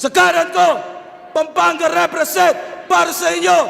Sa kanan ko, Pampanga represent para sa inyo.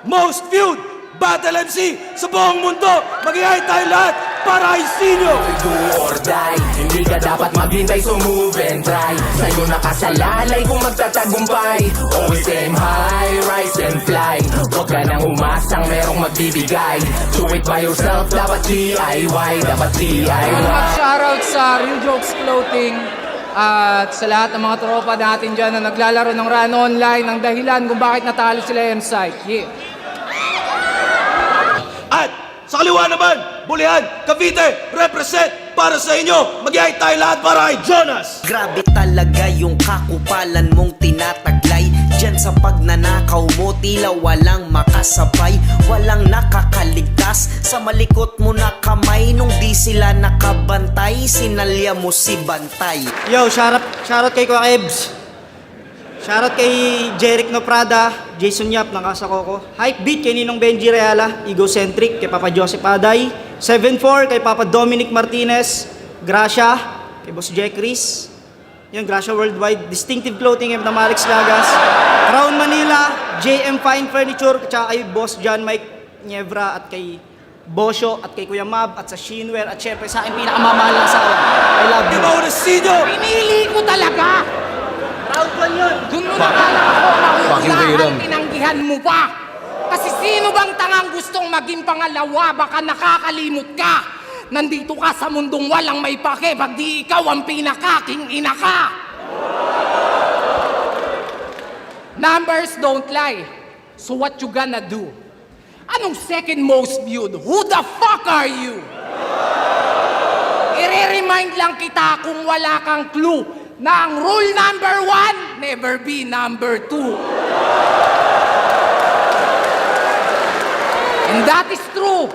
Most viewed Battle MC sa buong mundo. Mag-iay tayo lahat para isinyo. Do or die, hindi ka dapat maghintay, so move and try. Sa'yo nakasalalay kung magtatagumpay. Always aim high, rise and fly. Huwag ka nang umasang merong magbibigay. Do it by yourself, dapat DIY, dapat DIY. Mag-shoutout sa Real Jokes Clothing at sa lahat ng mga tropa natin dyan na naglalaro ng Run Online, ng dahilan kung bakit natalo sila yung site. Yeah. At sa kaliwa naman, Bulihan, Cavite, represent para sa inyo. Mag-iay tayo lahat para kay Jonas. Grabe talaga yung kakupalan mong tinataglay. Diyan sa pagnanakaw mo, tila walang makasabay. Walang nakakaligtas sa malikot mo na kamay. Nung di sila nakabantay, sinalya mo si Bantay. Yo, shoutout kay Kuya Ebs. Shoutout kay Jeric No Prada, Jason Yap ng Casa Coco. Hype Beat kay Ninong Benji Reala, Egocentric kay Papa Joseph Aday, 7-4 kay Papa Dominic Martinez, Gracia kay Boss Jack Chris. Yung Gracia Worldwide, Distinctive Clothing kay Tamarix Lagas, Crown Manila, JM Fine Furniture, at kay Boss John Mike Niebra at kay Bosyo at kay Kuya Mab at sa Shinware at syempre sa akin pinakamamahal na asawa. I love you. Diba na sinyo? Pinili ko talaga! Round 1 yun. Doon mo nakala ako na tinanggihan mo pa. Kasi sino bang tangang gustong maging pangalawa? Baka nakakalimot ka. Nandito ka sa mundong walang may pake, pag di ikaw ang pinakaking ina ka. Numbers don't lie. So what you gonna do? Anong second most viewed? Who the fuck are you? I-remind lang kita kung wala kang clue na ang rule number 1, never be number 2. And that is true.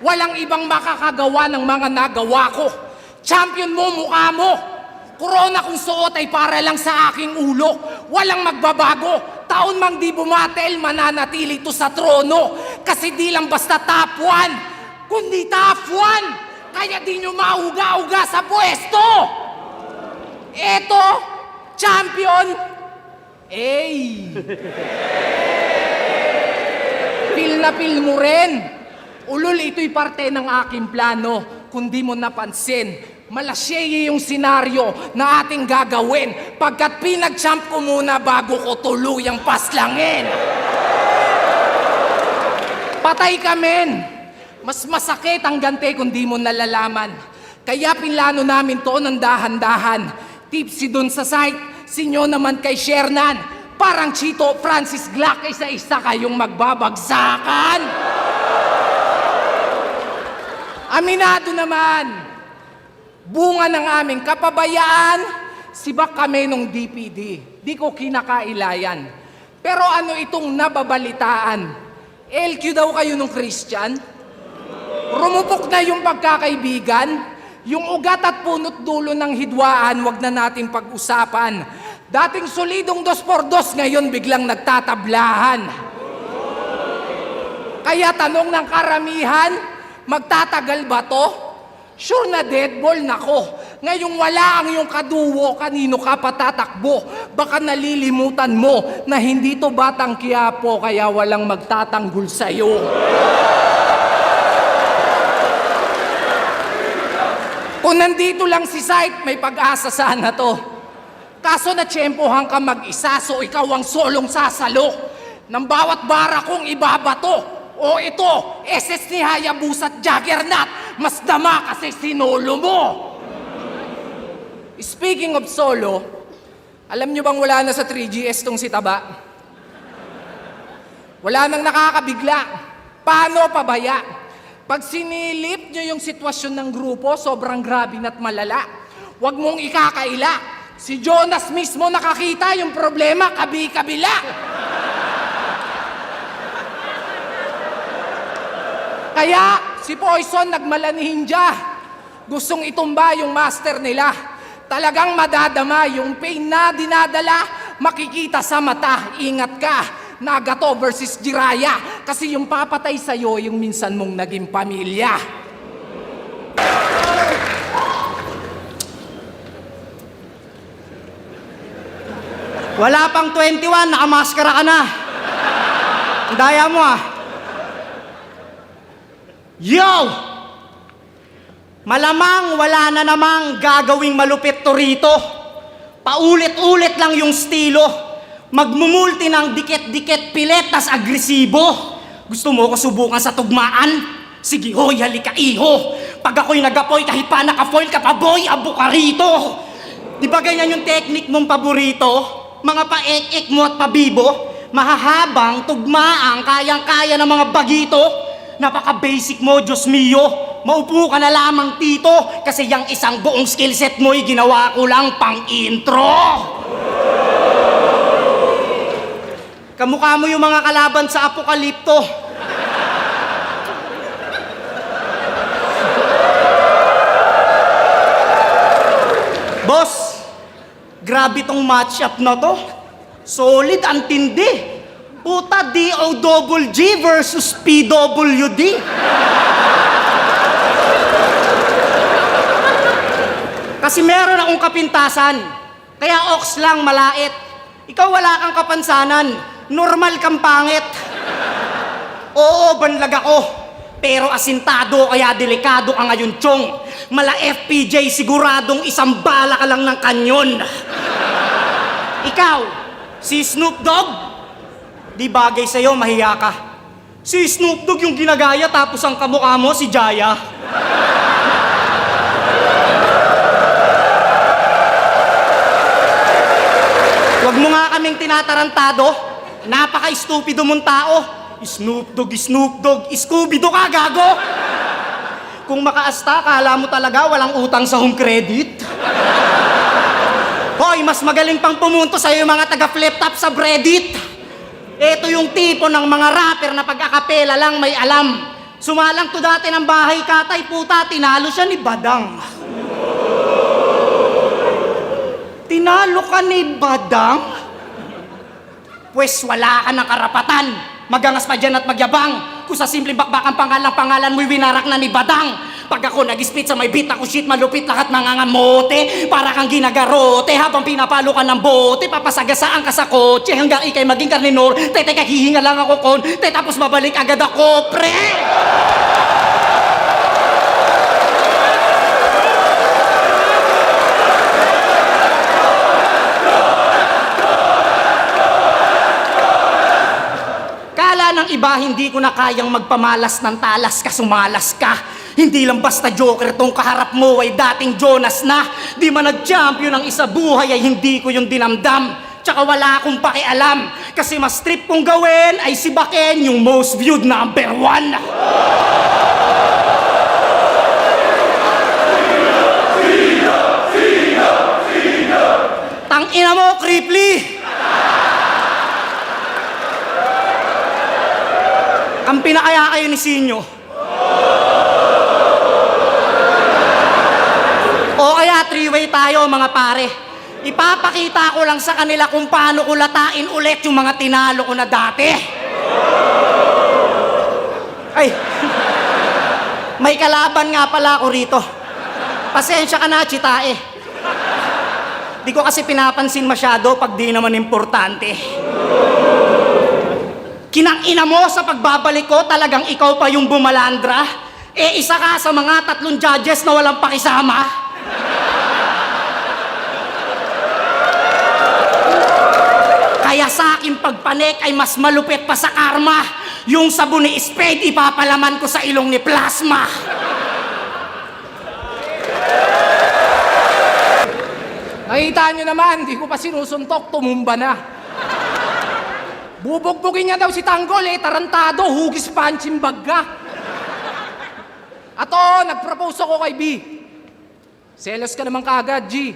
Walang ibang makakagawa ng mga nagawa ko. Champion mo, mukha mo. Corona kung suot ay para lang sa aking ulo. Walang magbabago. Taon mang di bumatel, mananatili to sa trono. Kasi di lang basta top 1, kundi top 1. Kaya di nyo mauga-uga sa pwesto. Eto, champion. Ey! Feel na feel mo rin. Ulol, ito'y parte ng aking plano. Kung di mo napansin, malasyeye yung senaryo na ating gagawin pagkat pinag-champ ko muna bago ko tuluyang paslangin. Patay ka, men. Mas masakit ang gante kung di mo nalalaman. Kaya pinlano namin to ng dahan-dahan. Tipsy dun sa site, sinyo naman kay Shernan. Parang Chito Francis Glock, isa-isa kayong magbabagsakan. Aminado naman, bunga ng aming kapabayaan, sibak kami nung DPD. Di ko kinakailayan. Pero ano itong nababalitaan? LQ daw kayo nung Christian? Rumupok na yung pagkakaibigan? Yung ugat at punot dulo ng hidwaan, wag na natin pag-usapan. Dating solidong 2x2, ngayon biglang nagtatablahan. Kaya tanong ng karamihan, magtatagal ba to? Sure na deadball nako. Ngayong wala ang iyong kaduwo, kanino ka patatakbo? Baka nalilimutan mo na hindi to Batang Quiapo, kaya walang magtatanggol sa'yo. Kung nandito lang si Sight, may pag-asa sana to. Kaso natsyempohan ka mag-isa, so ikaw ang solong sasalo. Nang bawat bara kong ibabato. O ito, SS ni Hayabusa at Juggernaut, mas dama kasi sinolo mo. Speaking of solo, alam nyo bang wala na sa 3GS tong si Taba? Wala nang nakakabigla. Paano pabaya? Pag sinilip nyo yung sitwasyon ng grupo, sobrang grabe na't malala. Huwag mong ikakaila. Si Jonas mismo nakakita yung problema, kabi-kabila. Kaya si Poison nagmalanihinja. Gustong itumba yung master nila. Talagang madadama yung pain na dinadala, makikita sa mata. Ingat ka. Nagato versus Jiraya. Kasi yung papatay sa'yo, yung minsan mong naging pamilya. Wala pang 21, nakamaskara ka na. Ang daya mo ah. Yo! Malamang wala na namang gagawing malupit to rito. Paulit-ulit lang yung estilo. Magmumulti ng dikit-dikit pilit tas agresibo. Gusto mo ko subukan sa tugmaan? Sige hoy, halika iho. Pag ako'y nagapoy kahit pa nakafoil ka pa boy, abo ka rito. Di ba ganyan yung technique mong paborito? Mga paek-ek mo at pabibo? Mahahabang, tugmaang, kayang-kaya ng mga bagito? Napaka-basic mo, Diyos mio. Maupo ka na lamang tito kasi yung isang buong skillset mo'y ginawa ko lang pang-intro. Kamukha mo yung mga kalaban sa apokalipto. Boss, grabe tong matchup na to. Solid, ang tindi. Puta, DOGG versus PWD. Kasi meron akong kapintasan. Kaya ox lang malait. Ikaw wala kang kapansanan. Normal kang pangit. Oo, banlag ako. Pero asintado kaya delikado ka ngayon, chong. Mala FPJ siguradong isang bala ka lang ng kanyon. Ikaw, si Snoop Dogg? Di bagay sa'yo, mahiya ka. Si Snoop Dogg yung ginagaya tapos ang kamukha mo si Jaya. Huwag mo nga kaming tinatarantado. Napaka-stupido mong tao. Snoop Dogg, Scooby-Doo ka, gago! Kung makaasta, kala mo talaga walang utang sa home credit. Hoy, mas magaling pang pumunto sa'yo yung mga taga-flip-top sa Reddit. Ito yung tipo ng mga rapper na pag-akapela lang may alam. Sumalang to dati ng bahay katay, puta, tinalo siya ni Badang. Tinalo ka ni Badang? Pwes wala ka ng karapatan. Magangas pa dyan at magyabang. Kung sa simpleng bakbakang pangalan mo'y winarak na ni Badang. Pag ako nag-spit sa may beat, ako shit, malupit lahat mangangamote. Para kang ginagarote habang pinapalo ka ng bote. Papasagasaan ka sa kotse hanggang ikay maging karninor. Teka, hihinga lang ako kon. Tapos babalik agad ako, pre! Ng iba, hindi ko na kayang magpamalas ng talas ka, sumalas ka. Hindi lang basta joker tong kaharap mo ay dating Jonas na. Di man nag-champion ang isa buhay ay hindi ko yung dinamdam. Tsaka wala akong pakialam. Kasi mas trip kong gawin ay si Baken yung most viewed number 1. Tangina mo, Creeply! Ang pinakaya kayo ni Sinyo. O kaya three-way tayo mga pare. Ipapakita ko lang sa kanila kung paano ko latain ulit yung mga tinalo ko na dati. Ay, may kalaban nga pala ako rito. Pasensya ka na, Chitae. Di ko kasi pinapansin masyado pag di naman importante. Kinang-ina mo sa pagbabalik ko, talagang ikaw pa yung bumalandra? Isa ka sa mga 3 judges na walang pakisama? Kaya sa aking pagpanik ay mas malupit pa sa karma. Yung sabon ni Spade, ipapalaman ko sa ilong ni Plasma. Nakita nyo naman, di ko pa sinusuntok, tumumba na. Bubugbugin niya daw si Tanggol tarantado, hugis punching bag ka. At nag-propose ako kay B. Selos ka naman kaagad, G.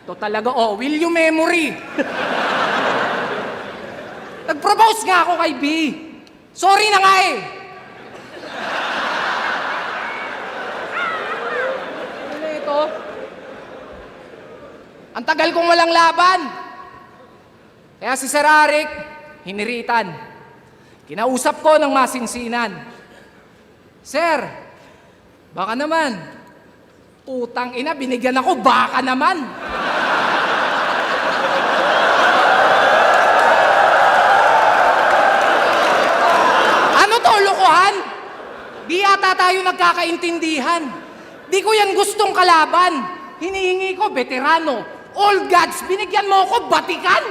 To talaga, will you memory? Nag-propose nga ako kay B. Sorry na nga Ano ito? Ang tagal kong walang laban. Kaya si Sir Arik, hiniritan. Kinausap ko ng masinsinan. Sir, baka naman. Utang ina, binigyan ako, baka naman. Di ata tayo nagkakaintindihan. Di ko yan gustong kalaban. Hinihingi ko, veterano. All gods, binigyan mo ako, Batikan.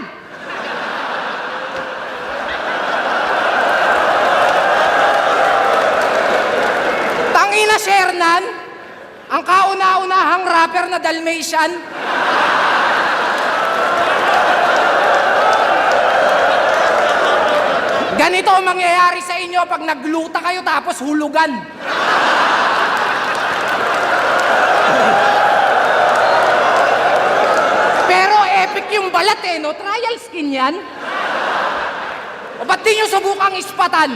Tangina, Shernan. Ang kauna-unahang rapper na Dalmatian. Ganito ang mangyayari sa inyo pag nagluta kayo tapos hulugan. Pero epic yung balat eh, no? Trial skin yan. O ba't di nyo subukang ispatan?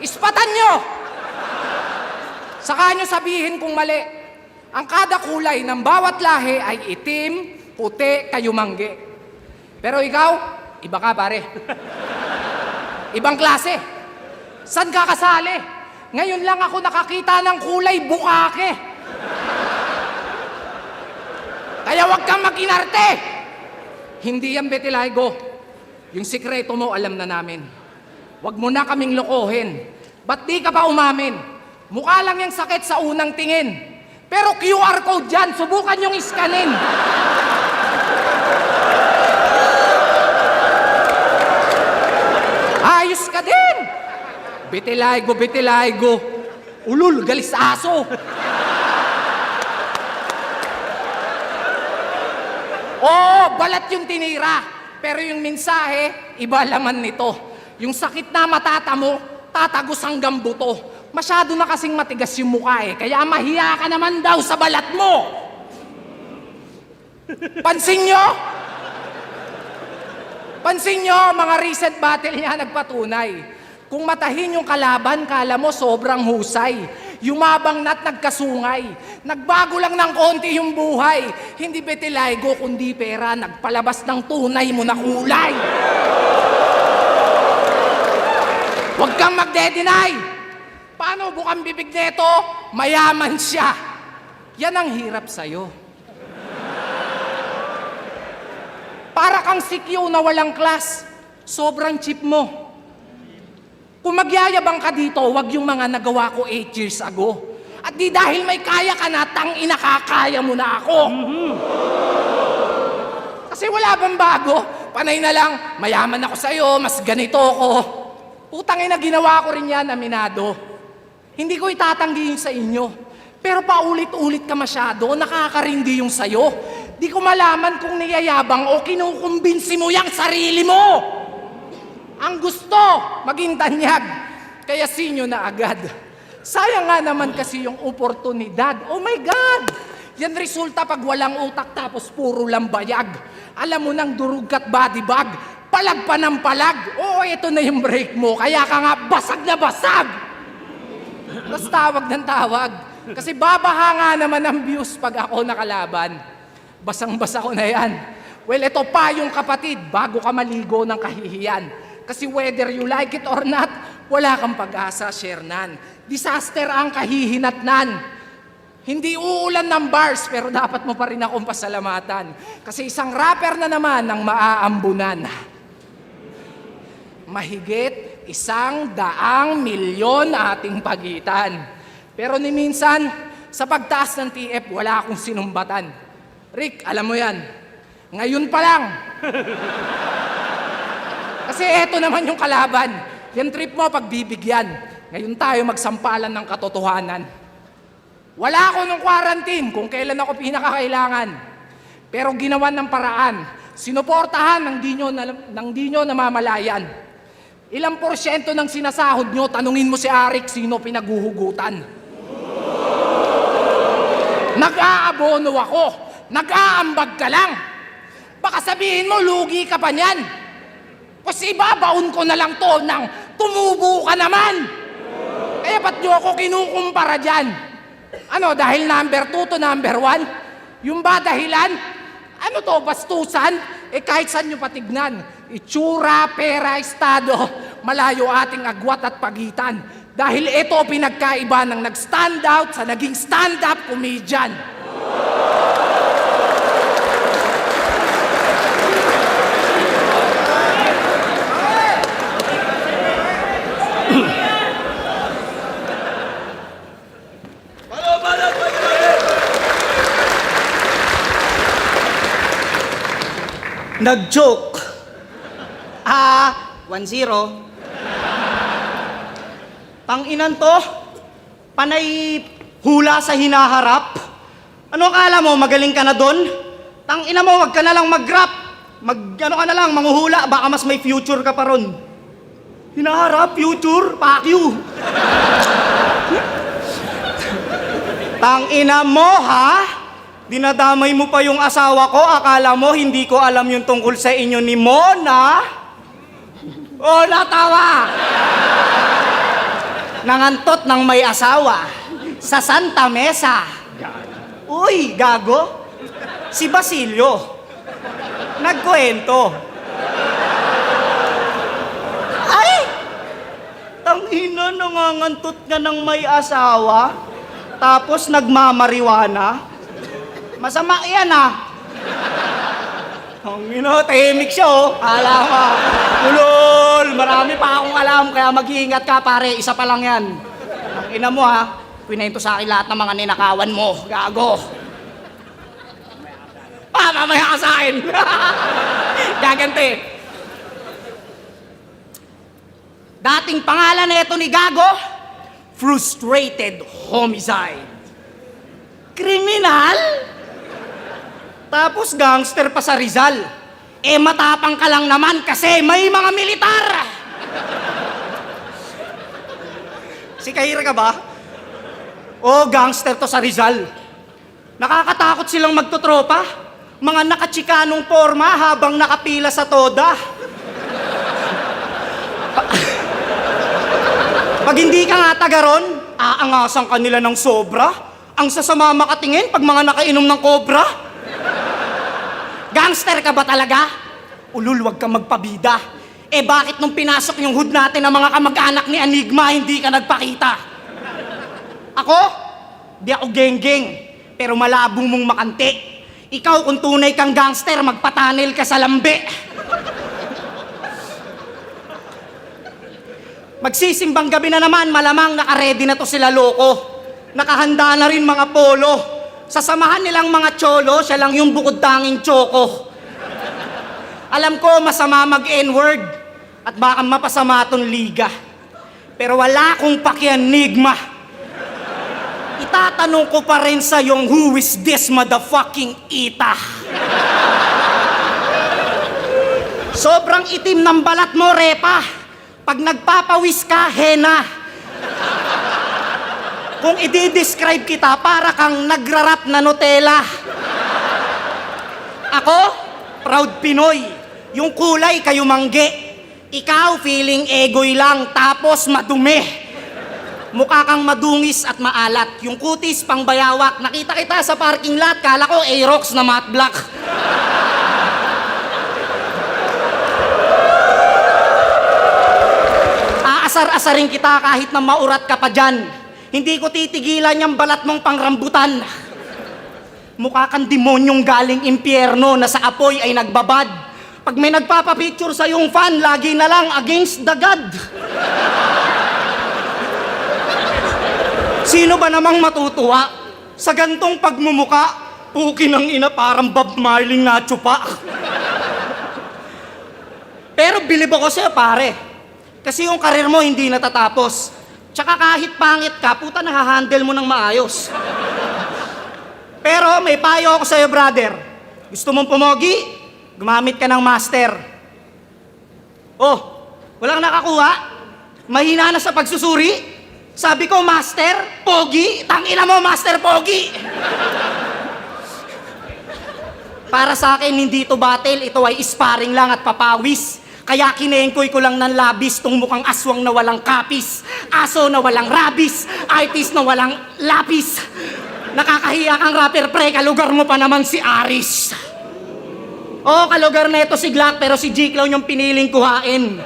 Ispatan nyo! Saka nyo sabihin kung mali. Ang kada kulay ng bawat lahi ay itim, puti, kayumanggi. Pero ikaw, iba ka pare. Ibang klase. San ka kasali? Ngayon lang ako nakakita ng kulay bukake. Kaya wag kang mag-inarte. Hindi yan Betilaygo. Yung sikreto mo alam na namin. Wag mo na kaming lokohin. Ba't di ka pa umamin? Mukha lang yung sakit sa unang tingin. Pero QR code dyan, subukan yung iskanin. Ayos ka din! Betilaygo, Betilaygo. Ulul, galis aso. Oo, balat yung tinira. Pero yung mensahe, iba laman nito. Yung sakit na matata mo, tatagos hanggang buto. Masyado na kasing matigas yung mukha eh. Kaya mahiya ka naman daw sa balat mo. Pansin nyo? Pansin nyo, mga recent battle niya nagpatunay. Kung matahin yung kalaban, kala mo sobrang husay. Yumabang na't nagkasungay. Nagbago lang ng konti yung buhay. Hindi Betilaygo, kundi pera. Nagpalabas ng tunay mo na kulay. Huwag kang magde-deny. Paano bukang bibig neto? Mayaman siya. Yan ang hirap sa'yo. Para kang sikyo na walang class. Sobrang cheap mo. Kung magyayabang ka dito, wag yung mga nagawa ko 8 years ago. At di dahil may kaya ka na, tangina kakaya mo na ako. Kasi wala bang bago? Panay na lang, mayaman ako sa'yo, mas ganito ako. Putangin na ginawa ko rin yan, aminado. Hindi ko itatanggi yung sa inyo. Pero paulit-ulit ka masyado, nakakarindi yung sayo. Di ko malaman kung niyayabang o kinukumbinsi mo yung sarili mo. Ang gusto, maging tanyag. Kaya sinyo na agad. Sayang nga naman kasi yung oportunidad. Oh my God! Yan resulta pag walang utak tapos puro lang bayag. Alam mo nang durug ka't body bag. Palag pa ng palag. Oo, ito na yung break mo. Kaya ka nga basag na basag. Tapos tawag ng tawag. Kasi babaha nga naman ang views pag ako nakalaban. Basang-basa ko na yan. Well, ito pa yung kapatid, bago ka maligo ng kahihiyan. Kasi whether you like it or not, wala kang pag-asa, Shernan. Disaster ang kahihinatnan. Hindi uulan ng bars, pero dapat mo pa rin akong pasalamatan. Kasi isang rapper na naman ang maaambunan. Mahigit 100 milyon ating pagitan. Pero ni minsan, sa pagtaas ng TF, wala akong sinumbatan. Rick, alam mo yan. Ngayon pa lang. Kasi eto naman yung kalaban. Yan trip mo pagbibigyan. Ngayon tayo magsampalan ng katotohanan. Wala ako nung quarantine kung kailan ako pinakakailangan. Pero ginawan ng paraan. Sinuportahan ng di nyo namamalayan. Ilang porsyento ng sinasahod nyo, tanungin mo si Arik sino pinaguhugutan. Nag-aabono ako. Nag-aambag ka lang. Baka sabihin mo, lugi ka pa niyan. Kasi ibabaon ko na lang to nang tumubo ka naman. Kaya ba't nyo ako kinukumpara dyan? Ano, dahil number 2 to number 1? Yung ba dahilan? Ano to, bastusan? Kahit saan nyo patignan. Itsura, pera, estado, malayo ating agwat at pagitan. Dahil ito pinagkaiba ng nag-stand out sa naging stand-up comedian. Nag-joke. 1-0. Tanginan to, panay hula sa hinaharap. Ano akala mo, magaling ka na doon? Tangina mo, wag ka na lang mag-rap. Ano ka na lang, manghuhula, baka mas may future ka pa ron. Hinaharap, future, fuck you. Tangina mo, ha? Dinadamay mo pa yung asawa ko, akala mo hindi ko alam yung tungkol sa inyo ni Mona? Oh, natawa! Nangantot ng may asawa sa Santa Mesa. Uy, gago. Si Basilio. Nagkwento. Ay! Tangina, nangangantot ka ng may asawa, tapos nagmamariwana. Masama yan, ah. Tangina, tahimik siya, oh. Alam mo. Ulol, marami pa akong alam, kaya mag-iingat ka, pare. Isa pa lang yan. Tangina mo, ha. Kwento sa akin lahat ng mga ninakawan mo. Gago. Mamaya ka sa akin. Gagante. Dating pangalan na ito ni Gago, frustrated homicide. Kriminal? Tapos gangster pa sa Rizal. Eh matapang ka lang naman kasi may mga militar. Si Kahira ka ba? O gangster to sa Rizal. Nakakatakot silang magtotropa. Mga nakatsikanong forma habang nakapila sa toda. Pag hindi ka nga taga ron, aangasan ka nila ng sobra. Ang sasama makatingin pag mga nakainom ng kobra. Gangster ka ba talaga? Ulul, wag ka magpabida. Eh bakit nung pinasok yung hood natin ng mga kamag-anak ni Enigma, hindi ka nagpakita? Ako? Di ako geng-geng, pero malabo mong makante. Ikaw kung tunay kang gangster, magpatanil ka sa lambe. Magsisimbang gabi na naman, malamang nakaredy na to sila loko. Nakahanda na rin mga polo. Sasamahan nilang mga cholo, siya lang yung bukod tanging tsoko. Alam ko masama mag-N-word at baka mapasama tong liga. Pero wala akong pakianigma. Itatanong ko pa rin sa yung who is this motherfucking Ita? Sobrang itim ng balat mo, Repa. Pag nagpapawis ka, hena. Kung i-describe kita, para kang nagrarap na Nutella. Ako, proud Pinoy. Yung kulay kayo mangge. Ikaw, feeling egoy lang, tapos madumi. Mukha kang madungis at maalat. Yung kutis, pang bayawak. Nakita kita sa parking lot, kala ko Aerox na matte black. Aasar-asarin kita kahit na maurat ka pa dyan. Hindi ko titigilan yung balat mong pangrambutan. Mukha kang demonyong galing impyerno na sa apoy ay nagbabad. Pag may nagpapapicture sa yung fan, lagi na lang against the God. Sino ba namang matutuwa? Sa gantong pagmumuka, puki ng ina parang Bob Marley na tsupa. Pero bilib ako sa'yo, pare. Kasi yung karir mo hindi natatapos. Tsaka kahit pangit ka, puta nahahandle mo ng maayos. Pero may payo ako sa'yo, brother. Gusto mong pumogi? Gumamit ka ng master. Oh, walang nakakuha? Mahina na sa pagsusuri? Sabi ko, master, pogi. Tangina mo, master, pogi. Para sa akin, hindi ito battle. Ito ay sparring lang at papawis. Kaya kinengkoy ko lang ng labis tong mukhang aswang na walang kapis, aso na walang rabis, artist na walang lapis. Nakakahiya kang rapper pre, kalugar mo pa naman si Aris. Oo, kalugar na ito si Glock, pero si G-Clown yung piniling kuhain.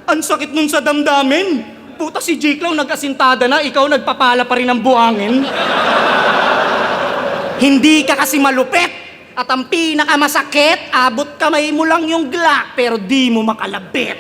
Ang sakit nun sa damdamin. Puta, si G-Clown nag-asintada na, ikaw nagpapala pa rin ng buhangin. Hindi ka kasi malupit. At ang pinakamasakit, abot kamay mo lang yung Glock pero di mo makalabit.